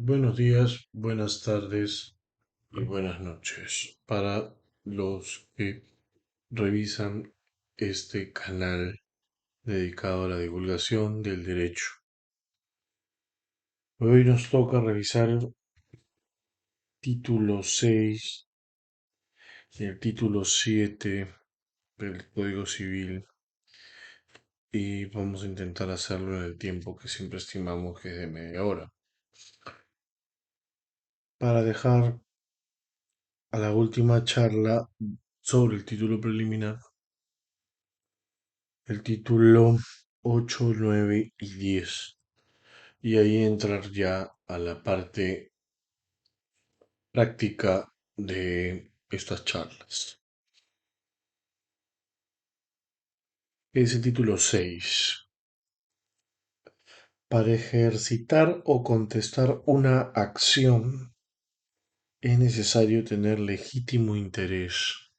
Buenos días, buenas tardes y buenas noches para los que revisan este canal dedicado a la divulgación del derecho. Hoy nos toca revisar el título 6 y el título 7 del Código Civil y vamos a intentar hacerlo en el tiempo que siempre estimamos que es de media hora. Para dejar a la última charla sobre el título preliminar el título 8, 9 y 10. Y ahí entrar ya a la parte práctica de estas charlas. Es el título 6. Para ejercitar o contestar una acción es necesario tener legítimo interés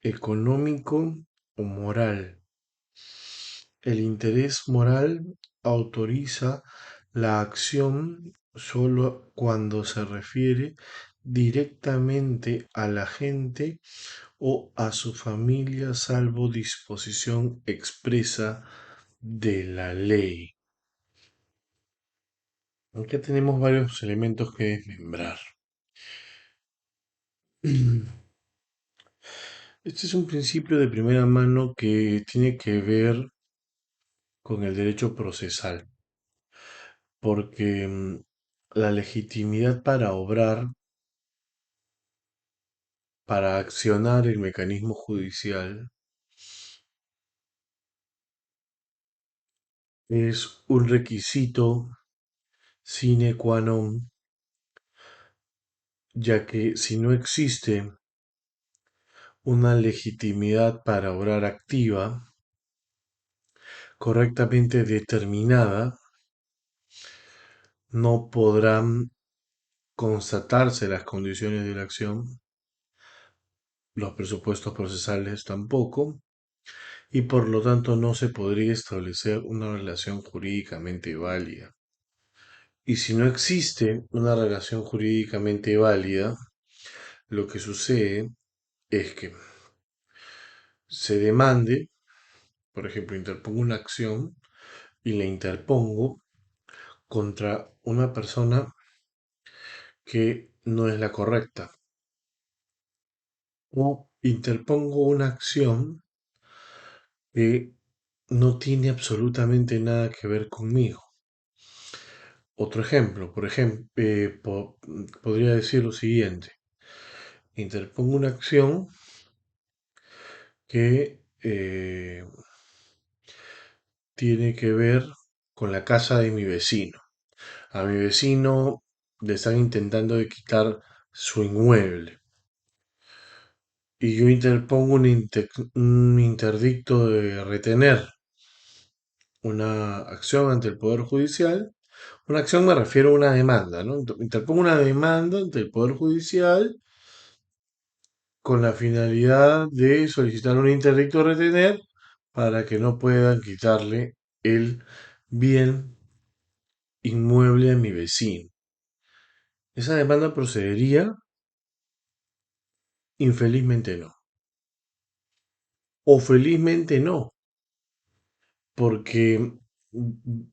económico o moral. El interés moral autoriza la acción sólo cuando se refiere directamente a la gente o a su familia, salvo disposición expresa de la ley. Acá tenemos varios elementos que desmembrar. Este es un principio de primera mano que tiene que ver con el derecho procesal, porque la legitimidad para obrar, para accionar el mecanismo judicial, es un requisito sine qua non, ya que si no existe una legitimidad para obrar activa, correctamente determinada, no podrán constatarse las condiciones de la acción, los presupuestos procesales tampoco, y por lo tanto no se podría establecer una relación jurídicamente válida. Y si no existe una relación jurídicamente válida, lo que sucede es que se demande, por ejemplo, interpongo una acción y la interpongo contra una persona que no es la correcta. O interpongo una acción que no tiene absolutamente nada que ver conmigo. Otro ejemplo, por ejemplo, podría decir lo siguiente. Interpongo una acción que tiene que ver con la casa de mi vecino. A mi vecino le están intentando de quitar su inmueble. Y yo interpongo un interdicto de retener una acción ante el Poder Judicial. Una acción me refiero a una demanda, ¿no? Interpongo una demanda ante el Poder Judicial con la finalidad de solicitar un interdicto de retener para que no puedan quitarle el bien inmueble a mi vecino. Esa demanda procedería, infelizmente no. O felizmente no, porque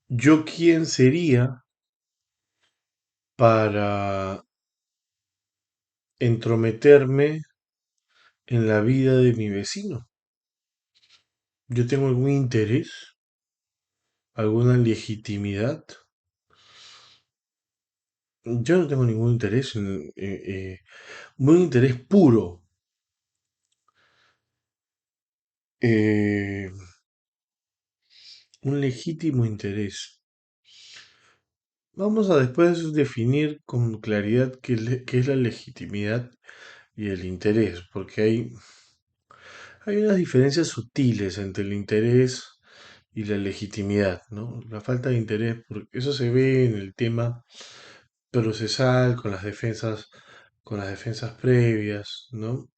yo quién sería para entrometerme en la vida de mi vecino. Yo tengo algún interés, alguna legitimidad. Yo no tengo ningún interés, un interés puro. eh, un legítimo interés. Vamos a después definir con claridad qué es la legitimidad y el interés, porque hay unas diferencias sutiles entre el interés y la legitimidad, ¿no? La falta de interés, porque eso se ve en el tema procesal, con las defensas previas, ¿no?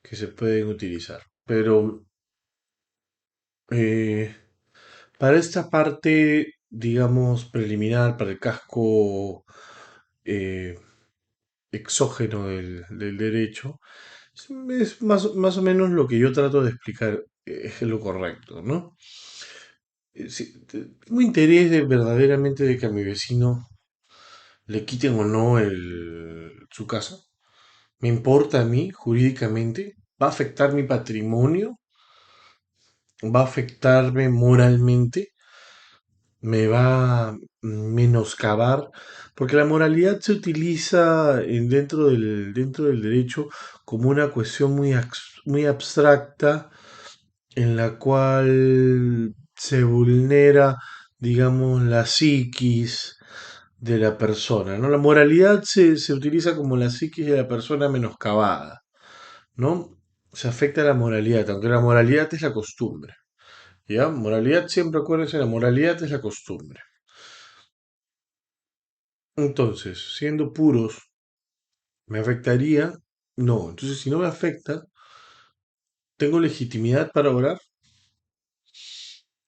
Que se pueden utilizar. Pero eh, para esta parte digamos, preliminar para el casco eh, exógeno del derecho, es más o menos lo que yo trato de explicar, es lo correcto, ¿no? Tengo interés verdaderamente de que a mi vecino le quiten o no su casa. ¿Me importa a mí jurídicamente? ¿Va a afectar mi patrimonio? ¿Va a afectarme moralmente? ¿Me va a menoscabar? Porque la moralidad se utiliza dentro del derecho como una cuestión muy abstracta en la cual se vulnera, digamos, la psiquis de la persona, ¿no? La moralidad se utiliza como la psiquis de la persona menoscabada, ¿no? Se afecta a la moralidad, aunque la moralidad es la costumbre, ¿ya? Moralidad, siempre acuérdense, la moralidad es la costumbre. Entonces, siendo puros, ¿me afectaría? No. Entonces, si no me afecta, ¿tengo legitimidad para orar?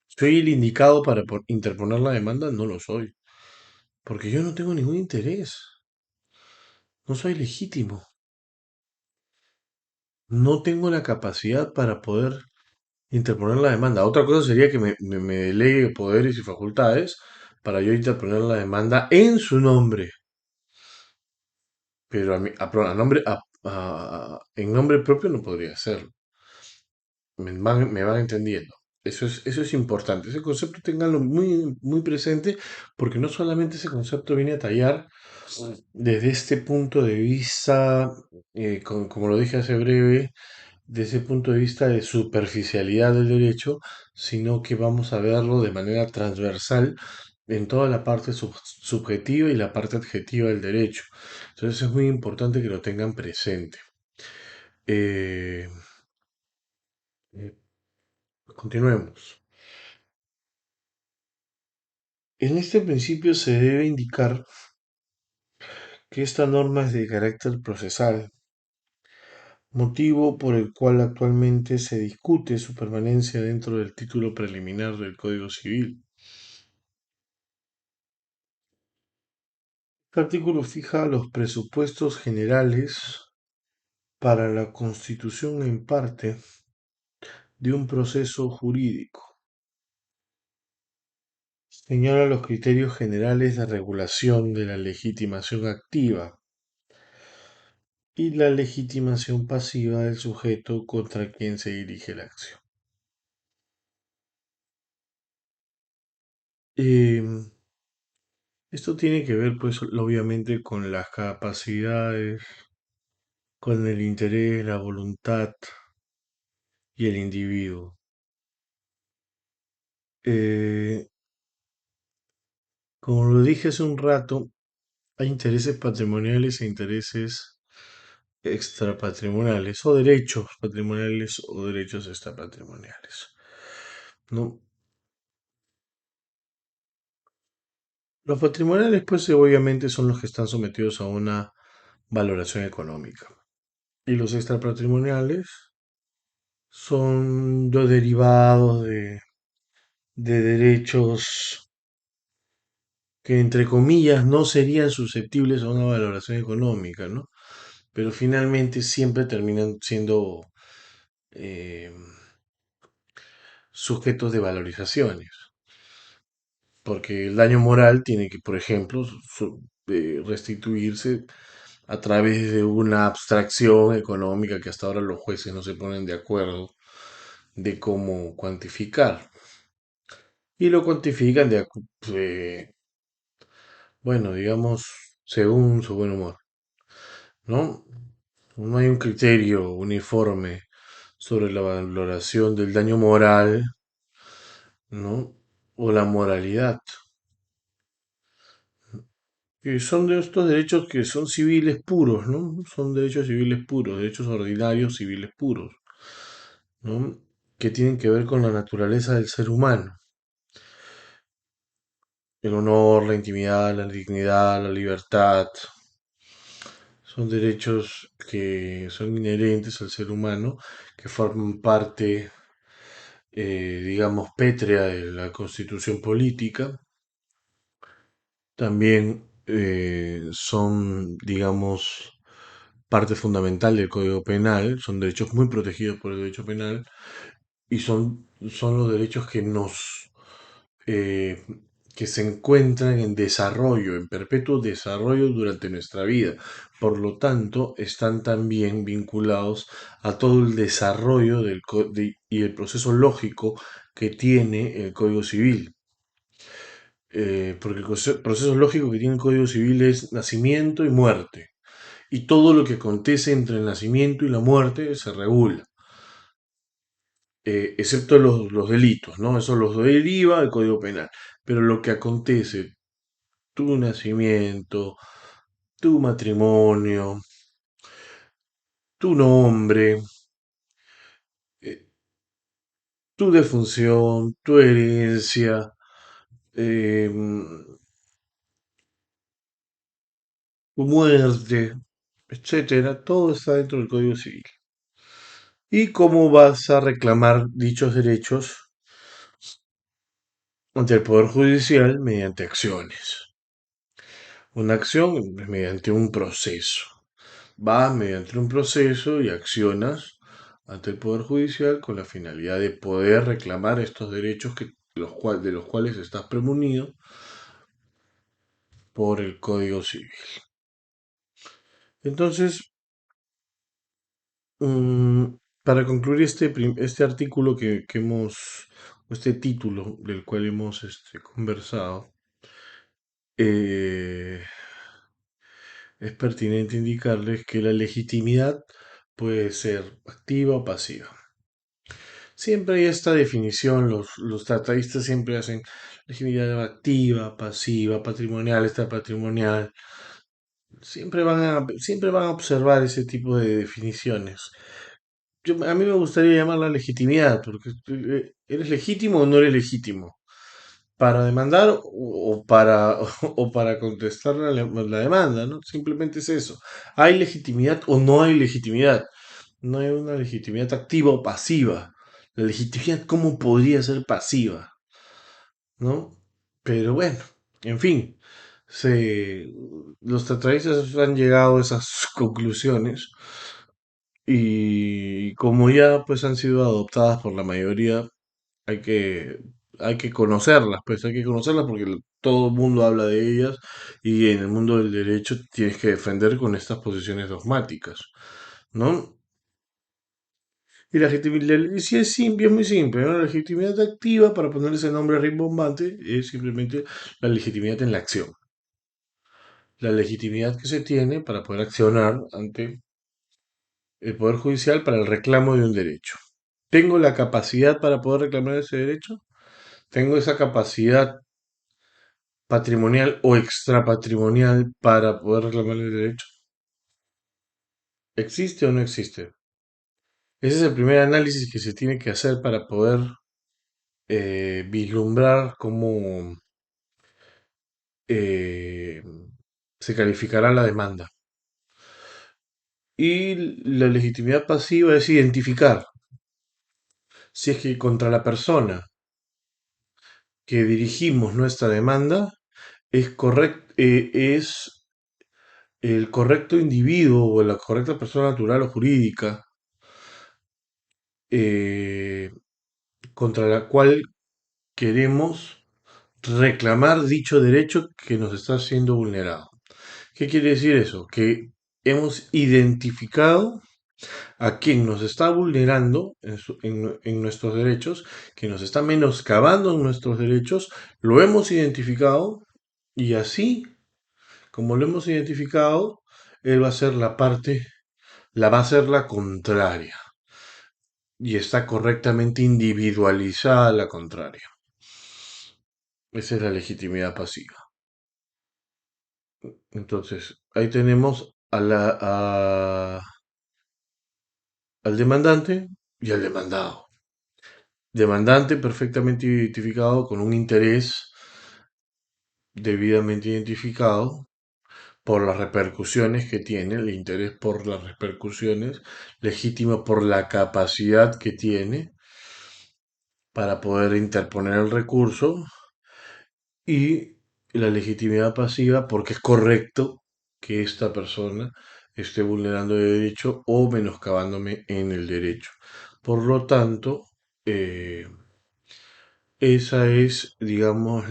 ¿Soy el indicado para interponer la demanda? No lo soy. Porque yo no tengo ningún interés. No soy legítimo. No tengo la capacidad para poder interponer la demanda. Otra cosa sería que me delegue poderes y facultades para yo interponer la demanda en su nombre. Pero a nombre, en nombre propio no podría hacerlo. Me van entendiendo. Eso es importante. Ese concepto tenganlo muy presente porque no solamente ese concepto viene a tallar desde este punto de vista, como lo dije hace breve, desde ese punto de vista de superficialidad del derecho, sino que vamos a verlo de manera transversal en toda la parte subjetiva y la parte adjetiva del derecho. Entonces es muy importante que lo tengan presente. Eh, eh, Continuemos. En este principio se debe indicar que esta norma es de carácter procesal, motivo por el cual actualmente se discute su permanencia dentro del título preliminar del Código Civil. Este artículo fija los presupuestos generales para la constitución en parte de un proceso jurídico. Señala los criterios generales de regulación de la legitimación activa y la legitimación pasiva del sujeto contra quien se dirige la acción. Em, Esto tiene que ver, pues, obviamente con las capacidades, con el interés, la voluntad y el individuo. Eh, Como lo dije hace un rato, hay intereses patrimoniales e intereses extrapatrimoniales, o derechos patrimoniales o derechos extrapatrimoniales. ¿No? Los patrimoniales, pues, obviamente son los que están sometidos a una valoración económica. Y los extrapatrimoniales son los derivados de derechos que entre comillas no serían susceptibles a una valoración económica, ¿no? Pero finalmente siempre terminan siendo eh, sujetos de valorizaciones, porque el daño moral tiene que, por ejemplo, restituirse a través de una abstracción económica que hasta ahora los jueces no se ponen de acuerdo de cómo cuantificar. Y lo cuantifican bueno, digamos, según su buen humor, ¿no? No hay un criterio uniforme sobre la valoración del daño moral, ¿no? O la moralidad. Que son de estos derechos que son civiles puros, ¿no? Son derechos civiles puros, derechos ordinarios civiles puros, ¿no? Que tienen que ver con la naturaleza del ser humano. El honor, la intimidad, la dignidad, la libertad. Son derechos que son inherentes al ser humano, que forman parte, digamos, pétrea de la constitución política También son, digamos, parte fundamental del Código Penal, son derechos muy protegidos por el derecho penal y son los derechos eh, que se encuentran en desarrollo, en perpetuo desarrollo durante nuestra vida. Por lo tanto, están también vinculados a todo el desarrollo y el proceso lógico que tiene el Código Civil. Porque el proceso lógico que tiene el Código Civil es nacimiento y muerte. Y todo lo que acontece entre el nacimiento y la muerte se regula, excepto los delitos, ¿no? Eso los deriva el Código Penal. Pero lo que acontece, tu nacimiento, tu matrimonio, tu nombre, eh, tu defunción, tu herencia, eh, tu muerte, etcétera, todo está dentro del Código Civil. ¿Y cómo vas a reclamar dichos derechos ante el Poder Judicial? Mediante acciones. Una acción es mediante un proceso. Vas mediante un proceso y accionas ante el Poder Judicial con la finalidad de poder reclamar estos derechos de los cuales estás premunido por el Código Civil. Entonces, mm, para concluir este artículo este título del cual hemos conversado, eh, es pertinente indicarles que la legitimidad puede ser activa o pasiva. Siempre hay esta definición, los tratadistas siempre hacen legitimidad activa, pasiva, patrimonial, extrapatrimonial. Siempre van a observar ese tipo de definiciones. A mí me gustaría llamarla legitimidad, porque ¿eres legítimo o no eres legítimo? ¿Para demandar o para contestar la demanda, ¿no? Simplemente es eso. ¿Hay legitimidad o no hay legitimidad? No hay una legitimidad activa o pasiva. La legitimidad, ¿cómo podría ser pasiva? ¿No? Pero bueno, en fin, los tratadistas han llegado a esas conclusiones y como ya pues han sido adoptadas por la mayoría, hay que, hay que conocerlas, pues hay que conocerlas porque todo el mundo habla de ellas y en el mundo del derecho tienes que defender con estas posiciones dogmáticas, ¿no? Y la legitimidad, y sí es simple, es muy simple, ¿no? La legitimidad activa, para poner ese nombre rimbombante, es simplemente la legitimidad en la acción. La legitimidad que se tiene para poder accionar ante el Poder Judicial para el reclamo de un derecho. ¿Tengo la capacidad para poder reclamar ese derecho? ¿Tengo esa capacidad patrimonial o extrapatrimonial para poder reclamar el derecho? ¿Existe o no existe? Ese es el primer análisis que se tiene que hacer para poder vislumbrar cómo eh, se calificará la demanda. Y la legitimidad pasiva es identificar si es que contra la persona que dirigimos nuestra demanda es el correcto individuo o la correcta persona natural o jurídica eh, contra la cual queremos reclamar dicho derecho que nos está siendo vulnerado. ¿Qué quiere decir eso? Que hemos identificado a quien nos está vulnerando en nuestros derechos, que nos está menoscabando en nuestros derechos, lo hemos identificado y así como lo hemos identificado, él va a ser la va a ser la contraria y está correctamente individualizada la contraria. Esa es la legitimidad pasiva. Entonces, ahí tenemos al demandante y al demandado. Demandante perfectamente identificado con un interés debidamente identificado por las repercusiones que tiene, el interés por las repercusiones, legítimo por la capacidad que tiene para poder interponer el recurso y la legitimidad pasiva porque es correcto que esta persona esté vulnerando el derecho o menoscabándome en el derecho. Por lo tanto, eh, esa es, digamos,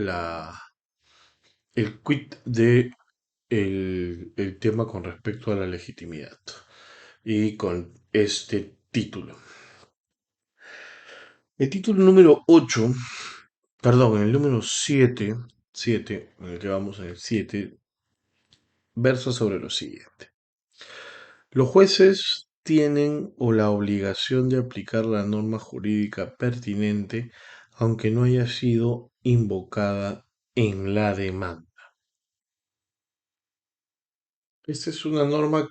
el quid de el tema con respecto a la legitimidad y con este título. El título número 8, perdón, el número 7, en el que vamos en el 7, versa sobre lo siguiente. Los jueces tienen o la obligación de aplicar la norma jurídica pertinente aunque no haya sido invocada en la demanda. Esta es una norma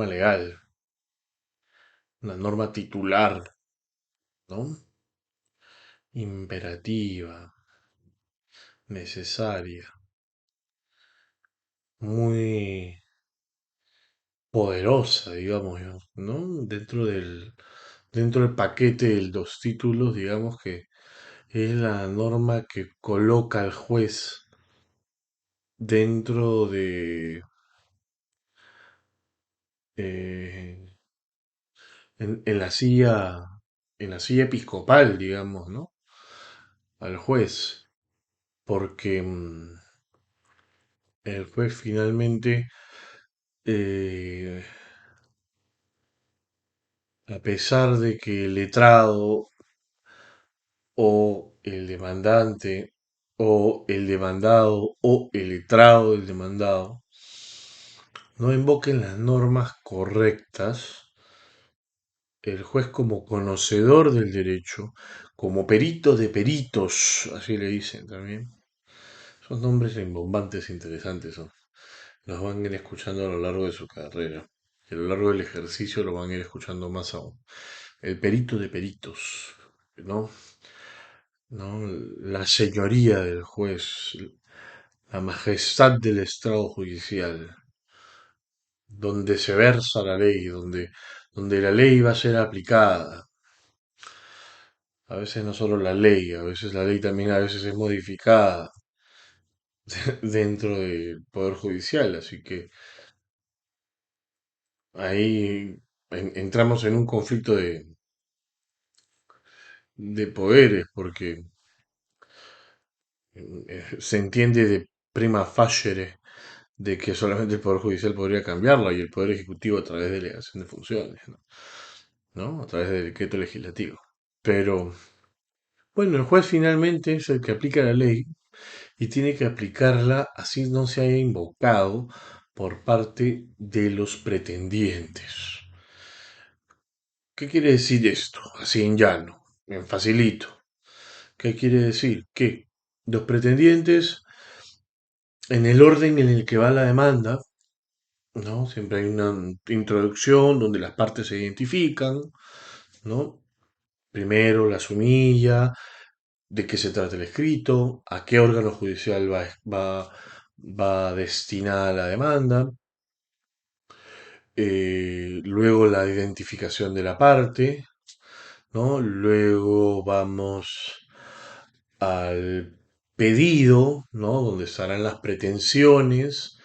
legal, una norma titular, ¿no? Imperativa, necesaria, muy poderosa, digamos, ¿no? Dentro del paquete de los títulos, digamos que es la norma que coloca al juez dentro eh, en la silla episcopal, digamos, ¿no? Al juez, porque el juez finalmente, eh, a pesar de que el letrado o el demandante o el demandado o el letrado del demandado no invoquen las normas correctas, el juez como conocedor del derecho, como perito de peritos, así le dicen también. Son nombres rimbombantes interesantes, son. Los van a ir escuchando a lo largo de su carrera. Y a lo largo del ejercicio lo van a ir escuchando más aún. El perito de peritos, ¿no? ¿No? La señoría del juez, la majestad del estrado judicial, donde se versa la ley, donde la ley va a ser aplicada. A veces no solo la ley, a veces la ley también a veces es modificada dentro del Poder Judicial. Así que ahí entramos en un conflicto de poderes, porque se entiende de prima facie de que solamente el Poder Judicial podría cambiarla y el Poder Ejecutivo a través de delegación de funciones, ¿no? ¿No? A través del decreto legislativo. Pero, bueno, el juez finalmente es el que aplica la ley y tiene que aplicarla así no se haya invocado por parte de los pretendientes. ¿Qué quiere decir esto? Así en llano, en facilito. ¿Qué quiere decir? Que los pretendientes, en el orden en el que va la demanda, ¿no? Siempre hay una introducción donde las partes se identifican, ¿no? Primero la sumilla, de qué se trata el escrito, a qué órgano judicial va destinada la demanda, luego la identificación de la parte, ¿no? Luego vamos al pedido, ¿no? Donde estarán las pretensiones,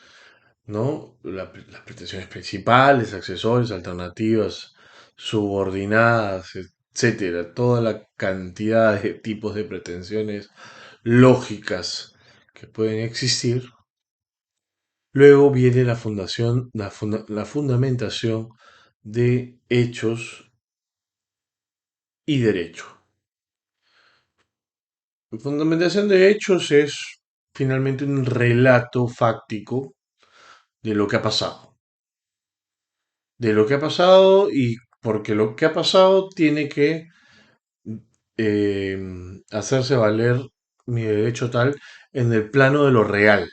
¿no? Las pretensiones principales, accesorias, alternativas, subordinadas, etcétera. Toda la cantidad de tipos de pretensiones lógicas que pueden existir. Luego viene la fundamentación de hechos y derecho. La fundamentación de hechos es finalmente un relato fáctico de lo que ha pasado. De lo que ha pasado y porque lo que ha pasado tiene que eh, hacerse valer mi derecho tal en el plano de lo real,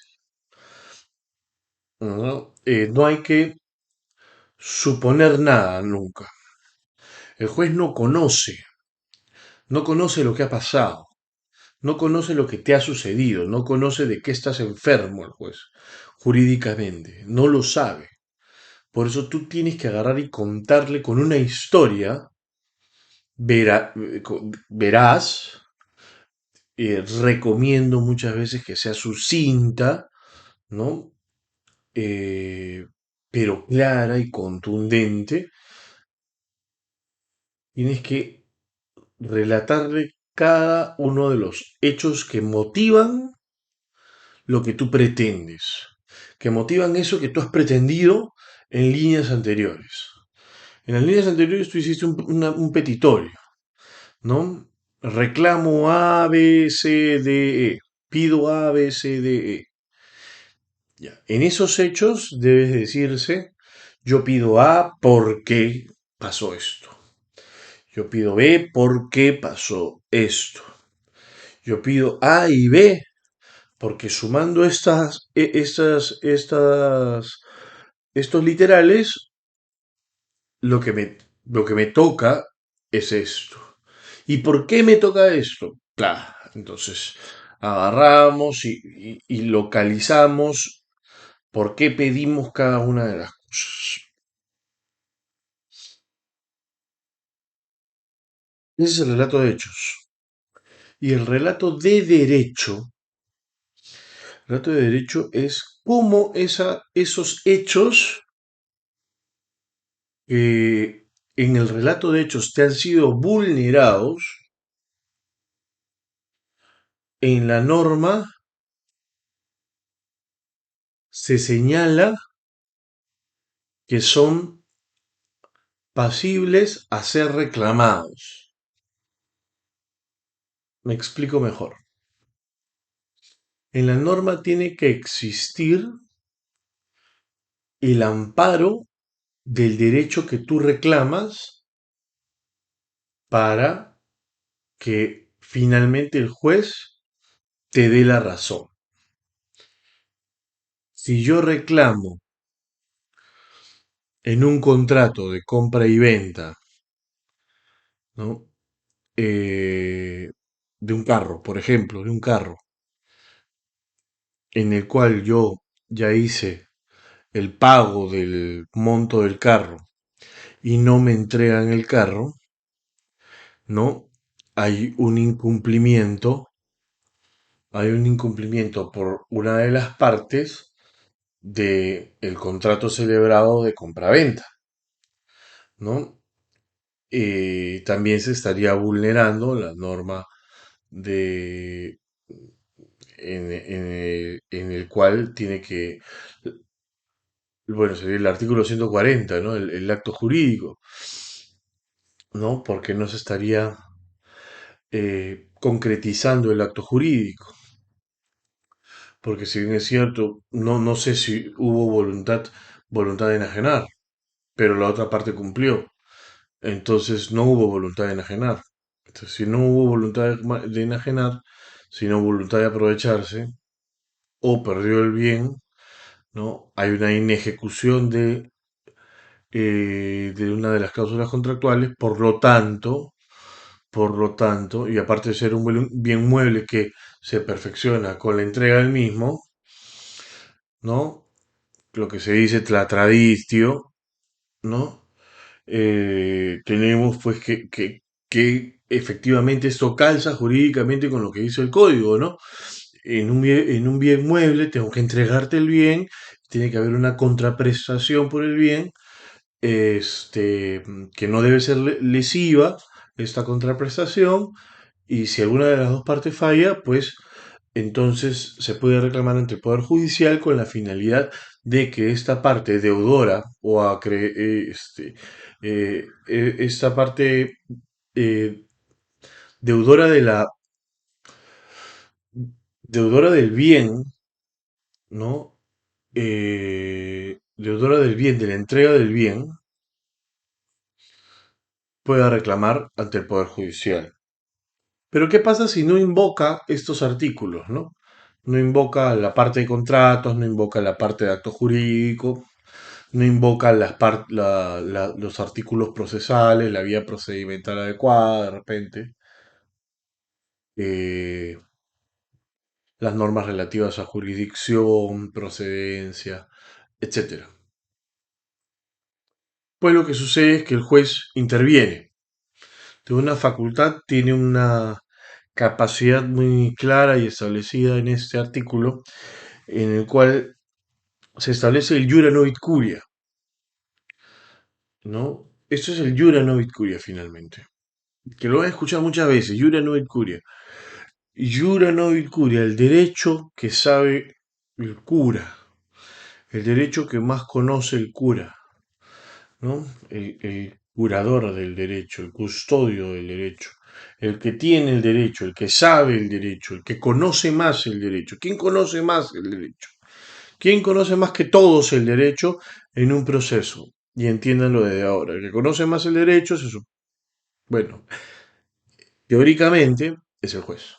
¿no? No hay que suponer nada nunca. El juez no conoce lo que ha pasado, no conoce lo que te ha sucedido, no conoce de qué estás enfermo el juez, jurídicamente, no lo sabe. Por eso tú tienes que agarrar y contarle con una historia veraz recomiendo muchas veces que sea sucinta, ¿no? Eh, pero clara y contundente. Tienes que relatarle cada uno de los hechos que motivan lo que tú pretendes, que motivan eso que tú has pretendido en líneas anteriores. En las líneas anteriores tú hiciste un petitorio, ¿no? Reclamo A, B, C, D, E. Pido A, B, C, D, E. Ya. En esos hechos debes decirse, yo pido A porque pasó esto. Yo pido B porque pasó esto. Yo pido A y B porque sumando estos literales, lo que lo que me toca es esto. ¿Y por qué me toca esto? Claro, entonces agarramos y localizamos por qué pedimos cada una de las cosas. Ese es el relato de hechos. Y el relato de derecho es cómo esos hechos que en el relato de hechos te han sido vulnerados, en la norma se señala que son pasibles a ser reclamados. Me explico mejor. En la norma tiene que existir el amparo del derecho que tú reclamas para que finalmente el juez te dé la razón. Si yo reclamo en un contrato de compra y venta, ¿no? De un carro, por ejemplo, de un carro, en el cual yo ya hice el pago del monto del carro y no me entregan el carro, ¿no? Hay un incumplimiento, hay un incumplimiento por una de las partes del contrato celebrado de compraventa, ¿no? También se estaría vulnerando la norma de en el cual tiene que, bueno, sería el artículo 140, ¿no? El acto jurídico, ¿no? Porque no se estaría concretizando el acto jurídico. Porque si bien es cierto, no sé si hubo voluntad de enajenar, pero la otra parte cumplió. Entonces no hubo voluntad de enajenar. Entonces, si no hubo voluntad de enajenar, sino voluntad de aprovecharse, o perdió el bien, ¿no? Hay una inejecución de una de las cláusulas contractuales, por lo tanto, y aparte de ser un bien mueble que se perfecciona con la entrega del mismo, ¿no? Lo que se dice la tradistio, ¿no? Tenemos pues que efectivamente esto calza jurídicamente con lo que dice el código, ¿no? En un bien mueble tengo que entregarte el bien, tiene que haber una contraprestación por el bien, que no debe ser lesiva esta contraprestación, y si alguna de las dos partes falla, pues entonces se puede reclamar ante el Poder Judicial con la finalidad de que esta parte deudora o esta parte eh, deudora deudora del bien, ¿no? Deudora del bien, de la entrega del bien, pueda reclamar ante el Poder Judicial. Pero ¿qué pasa si no invoca estos artículos, ¿no? No invoca la parte de contratos, no invoca la parte de acto jurídico, no invoca los artículos procesales, la vía procedimental adecuada, de repente, eh, las normas relativas a jurisdicción, procedencia, etcétera. Pues lo que sucede es que el juez interviene. De una facultad tiene una capacidad muy clara y establecida en este artículo, en el cual se establece el Jura Novit Curia, ¿no? Esto es el Jura Novit Curia finalmente, que lo van a escuchar muchas veces, Jura Novit Curia. Jura Novit Curia, el derecho que sabe el cura, el derecho que más conoce el cura, ¿no? El curador del derecho, el custodio del derecho, el que tiene el derecho, el que sabe el derecho, el que conoce más el derecho. ¿Quién conoce más el derecho? ¿Quién conoce más que todos el derecho en un proceso? Y entiéndanlo desde ahora. El que conoce más el derecho es eso. Bueno, teóricamente es el juez.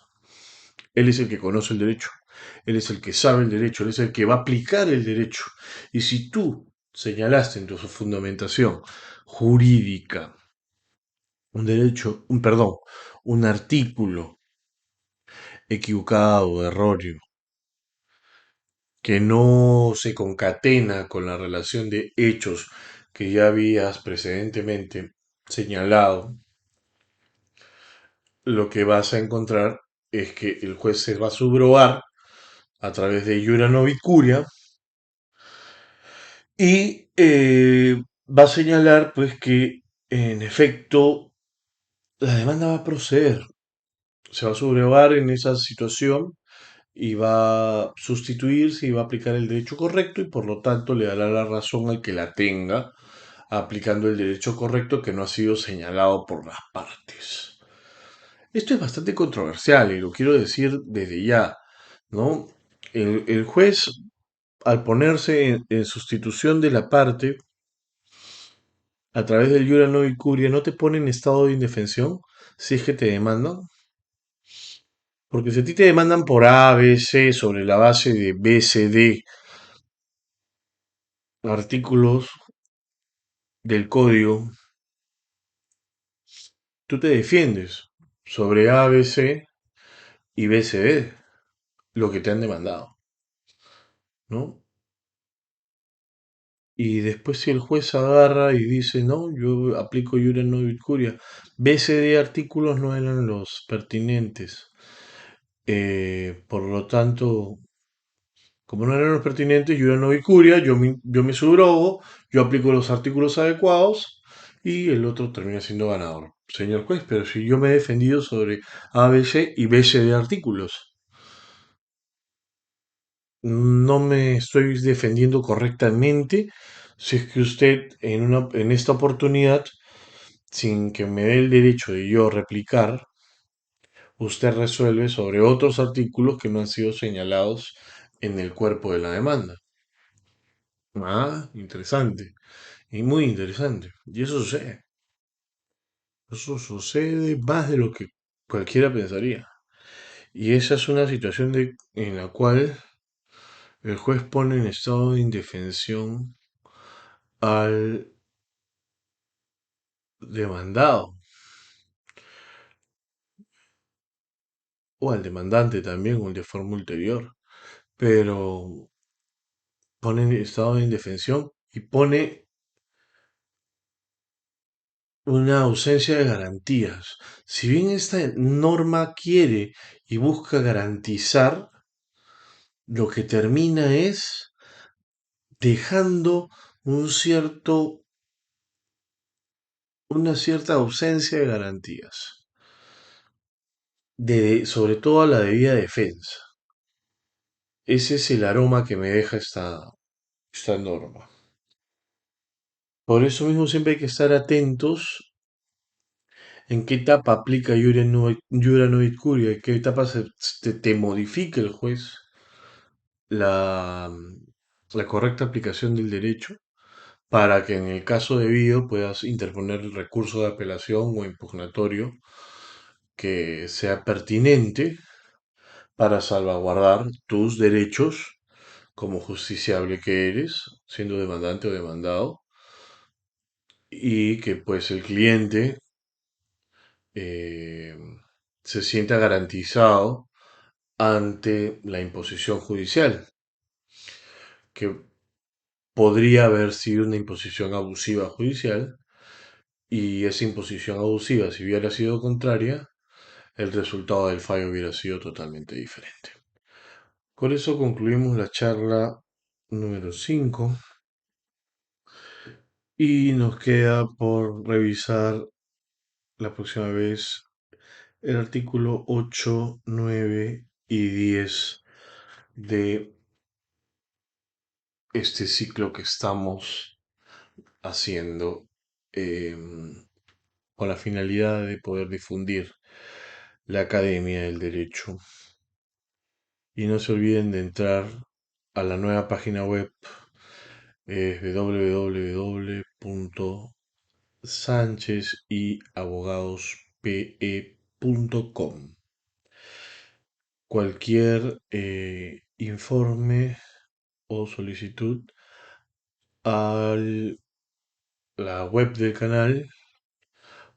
Él es el que conoce el derecho. Él es el que sabe el derecho. Él es el que va a aplicar el derecho. Y si tú señalaste en tu fundamentación jurídica un derecho, un perdón, un artículo equivocado, erróneo, que no se concatena con la relación de hechos que ya habías precedentemente señalado, lo que vas a encontrar es que el juez se va a subrogar a través de Iura Novit Curia y va a señalar pues que en efecto la demanda va a proceder, se va a subrogar en esa situación y va a sustituirse y va a aplicar el derecho correcto y por lo tanto le dará la razón al que la tenga aplicando el derecho correcto que no ha sido señalado por las partes. Esto es bastante controversial y lo quiero decir desde ya, ¿no? El juez, al ponerse en sustitución de la parte, a través del Jura Novi Curia, no te pone en estado de indefensión si es que te demandan. Porque si a ti te demandan por A, B, C, sobre la base de B, C, D, artículos del código, tú te defiendes sobre A, B, C y B, C, D, lo que te han demandado, ¿no? Y después si el juez agarra y dice, no, yo aplico Iura Novit Curia, B, C, D artículos no eran los pertinentes. Por lo tanto, como no eran los pertinentes, Iura Novit Curia, yo me subrogo, yo aplico los artículos adecuados y el otro termina siendo ganador. Señor juez, pero si yo me he defendido sobre A, B, C y B, C, D artículos. No me estoy defendiendo correctamente si es que usted en esta oportunidad, sin que me dé el derecho de yo replicar, usted resuelve sobre otros artículos que no han sido señalados en el cuerpo de la demanda. Ah, interesante. Y muy interesante. Y eso sucede. Eso sucede más de lo que cualquiera pensaría. Y esa es una situación en la cual el juez pone en estado de indefensión al demandado o al demandante también o de forma ulterior, pero pone en estado de indefensión y pone una ausencia de garantías. Si bien esta norma quiere y busca garantizar, lo que termina es dejando un cierto, una cierta ausencia de garantías, sobre todo a la debida defensa. Ese es el aroma que me deja esta norma. Por eso mismo siempre hay que estar atentos en qué etapa aplica Iura Novit Curia, en qué etapa te modifica el juez la, la correcta aplicación del derecho para que en el caso debido puedas interponer el recurso de apelación o impugnatorio que sea pertinente para salvaguardar tus derechos como justiciable que eres, siendo demandante o demandado, y que pues el cliente eh, se sienta garantizado ante la imposición judicial, que podría haber sido una imposición abusiva judicial, y esa imposición abusiva, si hubiera sido contraria, el resultado del fallo hubiera sido totalmente diferente. Con eso concluimos la charla número 5 y nos queda por revisar la próxima vez el artículo 8, 9 y 10 de este ciclo que estamos haciendo con la finalidad de poder difundir la Academia del Derecho. Y no se olviden de entrar a la nueva página web, www.sanchezabogadospe.com. Cualquier informe o solicitud a la web del canal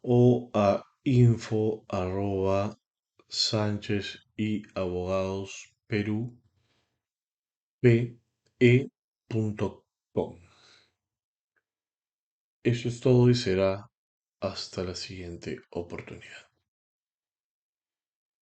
o a info@sánchez y abogados perú pe.com. Eso es todo y será hasta la siguiente oportunidad.